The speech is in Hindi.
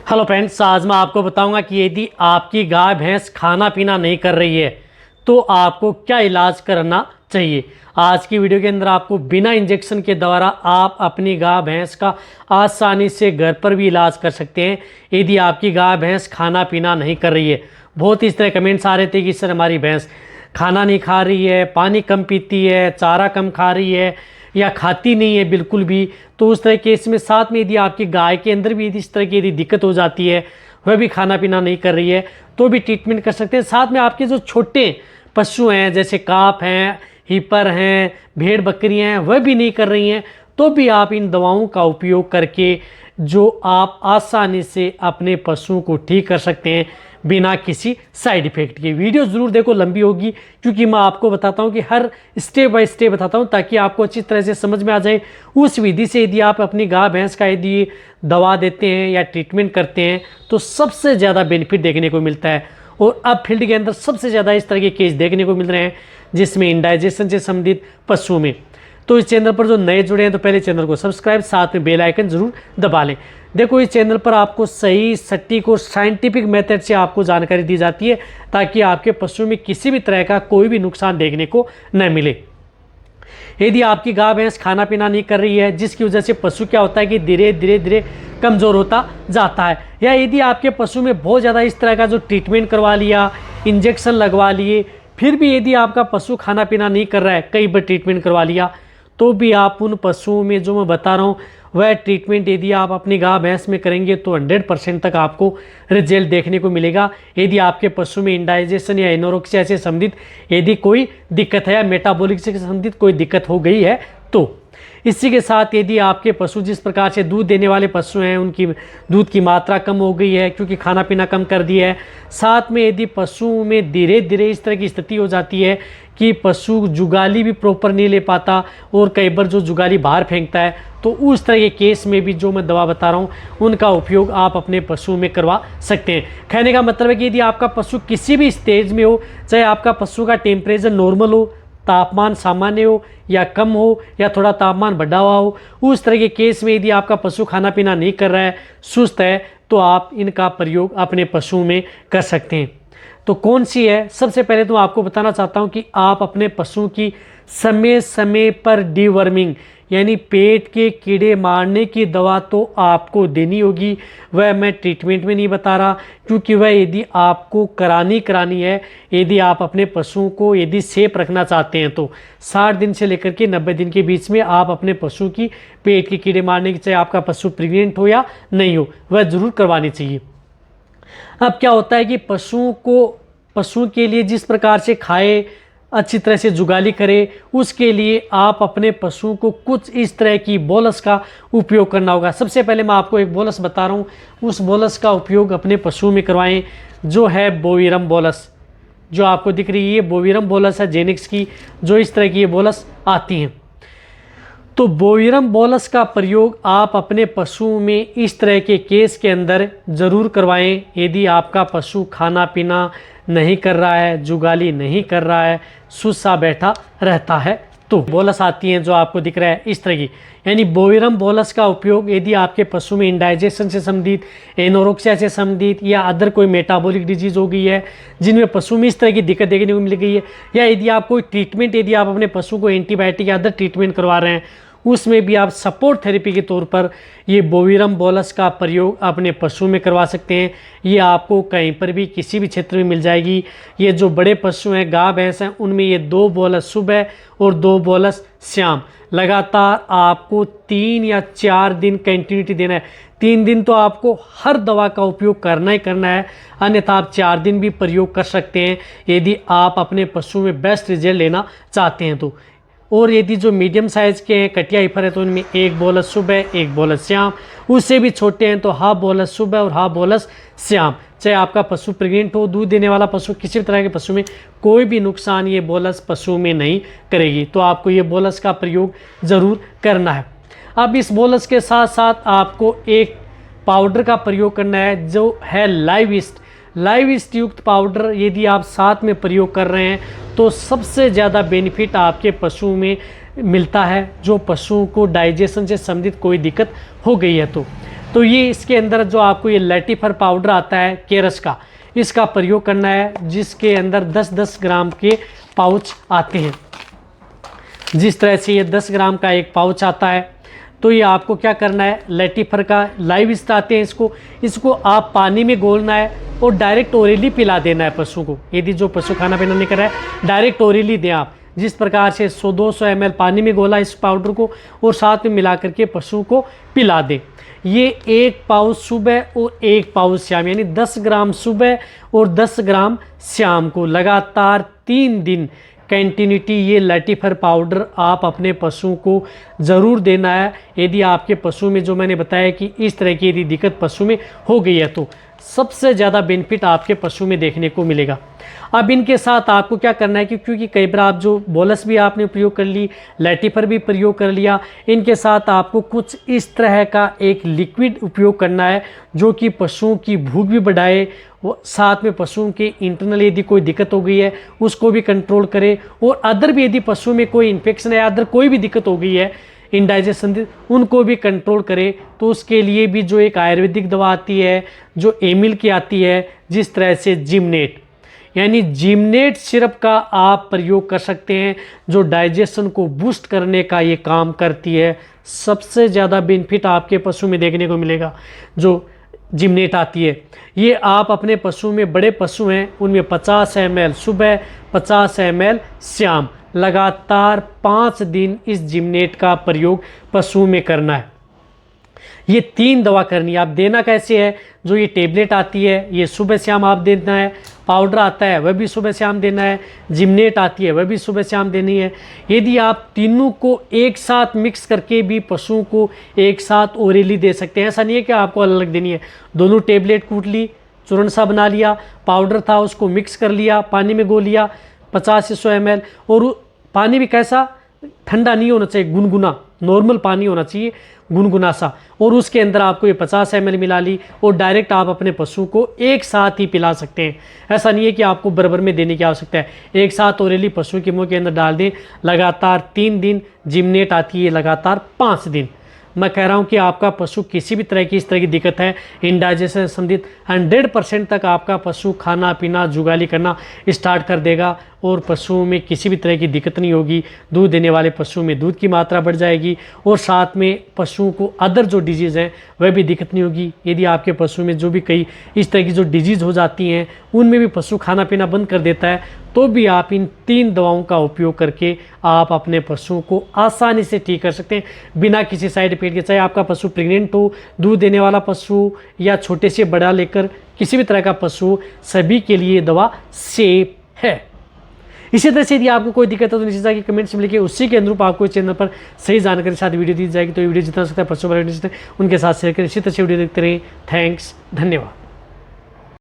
हेलो फ्रेंड्स, आज मैं आपको बताऊंगा कि यदि आपकी गाय भैंस खाना पीना नहीं कर रही है तो आपको क्या इलाज करना चाहिए। आज की वीडियो के अंदर आपको बिना इंजेक्शन के द्वारा आप अपनी गाय भैंस का आसानी से घर पर भी इलाज कर सकते हैं यदि आपकी गाय भैंस खाना पीना नहीं कर रही है। बहुत इस तरह कमेंट्स आ रहे थे कि सर हमारी भैंस खाना नहीं खा रही है, पानी कम पीती है, चारा कम खा रही है या खाती नहीं है बिल्कुल भी। तो उस तरह केस में साथ में यदि आपकी गाय के अंदर भी यदि इस तरह की यदि दिक्कत हो जाती है, वह भी खाना पीना नहीं कर रही है, तो भी ट्रीटमेंट कर सकते हैं। साथ में आपके जो छोटे पशु हैं जैसे काफ हैं, हीपर हैं, भेड़ बकरियां हैं, वह भी नहीं कर रही हैं, तो भी आप इन दवाओं का उपयोग करके जो आप आसानी से अपने पशुओं को ठीक कर सकते हैं बिना किसी साइड इफ़ेक्ट के। वीडियो ज़रूर देखो, लंबी होगी क्योंकि मैं आपको बताता हूं कि हर स्टेप बाय स्टेप बताता हूं ताकि आपको अच्छी तरह से समझ में आ जाए। उस विधि से यदि आप अपनी गाय भैंस का यदि दवा देते हैं या ट्रीटमेंट करते हैं तो सबसे ज़्यादा बेनिफिट देखने को मिलता है। और अब फील्ड के अंदर सबसे ज़्यादा इस तरह के केस देखने को मिल रहे हैं जिसमें इंडाइजेशन से संबंधित पशुओं में। तो इस चैनल पर जो नए जुड़े हैं तो पहले चैनल को सब्सक्राइब, साथ में बेल आइकन जरूर दबा लें। देखो, इस चैनल पर आपको सही, सटीक और साइंटिफिक मेथड से आपको जानकारी दी जाती है ताकि आपके पशु में किसी भी तरह का कोई भी नुकसान देखने को न मिले। यदि आपकी गाय भैंस खाना पीना नहीं कर रही है जिसकी वजह से पशु क्या होता है कि धीरे धीरे कमज़ोर होता जाता है, या यदि आपके पशु में बहुत ज़्यादा इस तरह का जो ट्रीटमेंट करवा लिया, इंजेक्शन लगवा लिए, फिर भी यदि आपका पशु खाना पीना नहीं कर रहा है, कई बार ट्रीटमेंट करवा लिया, तो भी आप उन पशुओं में जो मैं बता रहा हूँ वह ट्रीटमेंट यदि आप अपनी गाय भैंस में करेंगे तो 100% तक आपको रिजल्ट देखने को मिलेगा। यदि आपके पशु में इंडाइजेशन या एनोरेक्सिया से संबंधित यदि कोई दिक्कत है या मेटाबॉलिक से संबंधित कोई दिक्कत हो गई है तो। इसी के साथ यदि आपके पशु जिस प्रकार से दूध देने वाले पशु हैं उनकी दूध की मात्रा कम हो गई है क्योंकि खाना पीना कम कर दिया है, साथ में यदि पशुओं में धीरे धीरे इस तरह की स्थिति हो जाती है कि पशु जुगाली भी प्रॉपर नहीं ले पाता और कई बार जो जुगाली बाहर फेंकता है, तो उस तरह के केस में भी जो मैं दवा बता रहा हूँ उनका उपयोग आप अपने पशु में करवा सकते हैं। कहने का मतलब है कि यदि आपका पशु किसी भी स्टेज में हो, चाहे आपका पशु का टेम्परेचर नॉर्मल हो, तापमान सामान्य हो या कम हो या थोड़ा तापमान बढ़ा हुआ हो, उस तरह के केस में यदि आपका पशु खाना पीना नहीं कर रहा है, सुस्त है, तो आप इनका प्रयोग अपने पशु में कर सकते हैं। तो कौन सी है? सबसे पहले तो आपको बताना चाहता हूं कि आप अपने पशु की समय समय पर डीवर्मिंग यानी पेट के कीड़े मारने की दवा तो आपको देनी होगी। वह मैं ट्रीटमेंट में नहीं बता रहा क्योंकि वह यदि आपको करानी है, यदि आप अपने पशुओं को यदि सेफ रखना चाहते हैं तो 60 दिन से लेकर के 90 दिन के बीच में आप अपने पशु की पेट के कीड़े मारने की, चाहे आपका पशु प्रेग्नेंट हो या नहीं हो, वह ज़रूर करवानी चाहिए। अब क्या होता है कि पशुओं के लिए जिस प्रकार से खाए, अच्छी तरह से जुगाली करे, उसके लिए आप अपने पशुओं को कुछ इस तरह की बोलस का उपयोग करना होगा। सबसे पहले मैं आपको एक बोलस बता रहा हूँ, उस बोलस का उपयोग अपने पशुओं में करवाएं जो है बोविरम बोलस। जो आपको दिख रही है ये बोविरम बोलस है जेनिक्स की, जो इस तरह की ये बोलस आती हैं। तो बोविरम बोलस का प्रयोग आप अपने पशुओं में इस तरह के केस के अंदर ज़रूर करवाएं यदि आपका पशु खाना पीना नहीं कर रहा है, जुगाली नहीं कर रहा है, सुस्ता बैठा रहता है। तो बोलस आती हैं जो आपको दिख रहा है इस तरह की, यानी बोविरम बोलस का उपयोग यदि आपके पशु में इंडाइजेशन से संबंधित, एनोरेक्सिया से संबंधित या अदर कोई मेटाबॉलिक डिजीज़ हो गई है जिनमें पशु में इस तरह की दिक्कत देखने को मिल गई है, या यदि आप कोई ट्रीटमेंट, यदि आप अपने पशु को एंटीबायोटिक या अदर ट्रीटमेंट करवा रहे हैं, उसमें भी आप सपोर्ट थेरेपी के तौर पर ये बोविरम बोलस का प्रयोग अपने पशु में करवा सकते हैं। ये आपको कहीं पर भी किसी भी क्षेत्र में मिल जाएगी। ये जो बड़े पशु हैं, गाय भैंस हैं, उनमें ये 2 बोलस सुबह और 2 बोलस शाम लगातार आपको 3 या 4 दिन कंटिन्यूटी देना है। 3 दिन तो आपको हर दवा का उपयोग करना ही करना है, अन्यथा आप 4 दिन भी प्रयोग कर सकते हैं यदि आप अपने पशु में बेस्ट रिजल्ट लेना चाहते हैं तो। और यदि जो मीडियम साइज़ के हैं, कटिया हीपर है, तो उनमें 1 बोलस सुबह, 1 बोलस शाम। उससे भी छोटे हैं तो हाफ बोलस सुबह और हाफ बोलस शाम। चाहे आपका पशु प्रेग्नेंट हो, दूध देने वाला पशु, किसी भी तरह के पशु में कोई भी नुकसान ये बोलस पशु में नहीं करेगी। तो आपको ये बोलस का प्रयोग ज़रूर करना है। अब इस बोलस के साथ साथ आपको एक पाउडर का प्रयोग करना है जो है लाइव ईस्ट युक्त पाउडर। यदि आप साथ में प्रयोग कर रहे हैं तो सबसे ज़्यादा बेनिफिट आपके पशु में मिलता है जो पशुओं को डाइजेशन से संबंधित कोई दिक्कत हो गई है तो। तो ये इसके अंदर जो आपको ये लैटिफर पाउडर आता है केरस का, इसका प्रयोग करना है, जिसके अंदर 10-10 ग्राम के पाउच आते हैं। जिस तरह से ये 10 ग्राम का एक पाउच आता है, तो ये आपको क्या करना है, लैटिफर का लाइव आते हैं, इसको आप पानी में घोलना है और डायरेक्ट ओरली पिला देना है पशु को। यदि जो पशु खाना पीना नहीं कर रहा है, डायरेक्ट ओरली दें आप। जिस प्रकार से 100-200 ml पानी में घोला इस पाउडर को और साथ में मिला करके पशु को पिला दें। ये 1 पाउच सुबह और 1 पाउच शाम, यानी 10 ग्राम सुबह और 10 ग्राम शाम को लगातार 3 दिन कंटिन्यूटी ये लैटिफर पाउडर आप अपने पशु को ज़रूर देना है। यदि आपके पशु में, जो मैंने बताया कि इस तरह की यदि दिक्कत पशु में हो गई है, तो सबसे ज़्यादा बेनिफिट आपके पशु में देखने को मिलेगा। अब इनके साथ आपको क्या करना है कि क्योंकि कई बार आप जो बोलस भी आपने प्रयोग कर ली, लैटिफर भी प्रयोग कर लिया, इनके साथ आपको कुछ इस तरह का एक लिक्विड उपयोग करना है जो कि पशुओं की भूख भी बढ़ाए, वो साथ में पशुओं के इंटरनल यदि कोई दिक्कत हो गई है उसको भी कंट्रोल करे, और अदर भी यदि पशु में कोई इन्फेक्शन है, अदर कोई भी दिक्कत हो गई है इंडाइजेशन, उनको भी कंट्रोल करे। तो उसके लिए भी जो एक आयुर्वेदिक दवा आती है, जो एमिल की आती है, जिस तरह से जिमनेट, यानी जिमनेट सिरप का आप प्रयोग कर सकते हैं, जो डाइजेशन को बूस्ट करने का ये काम करती है। सबसे ज़्यादा बेनिफिट आपके पशु में देखने को मिलेगा जो जिमनेट आती है। ये आप अपने पशु में, बड़े पशु हैं उनमें 50 ml सुबह, 50 ml शाम, लगातार 5 दिन इस जिमनेट का प्रयोग पशु में करना है। ये 3 दवा करनी है। आप देना कैसे है, जो ये टेबलेट आती है ये सुबह शाम आप देना है, पाउडर आता है वह भी सुबह शाम देना है, जिमनेट आती है वह भी सुबह शाम देनी है। यदि आप तीनों को एक साथ मिक्स करके भी पशुओं को एक साथ ओरली दे सकते हैं, ऐसा नहीं है कि आपको अलग अलग देनी है। दोनों टेबलेट कूट ली, चूर्ण सा बना लिया, पाउडर था उसको मिक्स कर लिया, पानी में घोल लिया 50 से 100 ml, और पानी भी कैसा, ठंडा नहीं होना चाहिए, गुनगुना नॉर्मल पानी होना चाहिए, गुनगुना सा, और उसके अंदर आपको ये 50 ml मिला ली और डायरेक्ट आप अपने पशु को एक साथ ही पिला सकते हैं। ऐसा नहीं है कि आपको बराबर में देने की आवश्यकता है, एक साथ ओरली पशु के मुंह के अंदर डाल दें। लगातार 3 दिन जिमनेट आती है, लगातार 5 दिन। मैं कह रहा हूं कि आपका पशु किसी भी तरह की इस तरह की दिक्कत है इंडाइजेशन संबंधित, 100% तक आपका पशु खाना पीना जुगाली करना स्टार्ट कर देगा और पशुओं में किसी भी तरह की दिक्कत नहीं होगी। दूध देने वाले पशुओं में दूध की मात्रा बढ़ जाएगी और साथ में पशुओं को अदर जो डिजीज़ हैं वह भी दिक्कत नहीं होगी। यदि आपके पशु में जो भी कई इस तरह की जो डिजीज़ हो जाती हैं उनमें भी पशु खाना पीना बंद कर देता है, तो भी आप इन 3 दवाओं का उपयोग करके आप अपने पशुओं को आसानी से ठीक कर सकते हैं बिना किसी साइड इफेक्ट के। चाहे आपका पशु प्रेग्नेंट हो, दूध देने वाला पशु या छोटे से बड़ा लेकर किसी भी तरह का पशु, सभी के लिए दवा सेफ है। इसी तरह से यदि आपको कोई दिक्कत है तो नीचे जाकर कमेंट्स में लिखिए, उसी के अनुरूप आपको चैनल पर सही जानकारी के साथ वीडियो दी जाएगी। तो वीडियो जितना सकता है पशु उनके साथ शेयर करें। इसी तरह से वीडियो देखते रहें। थैंक्स, धन्यवाद।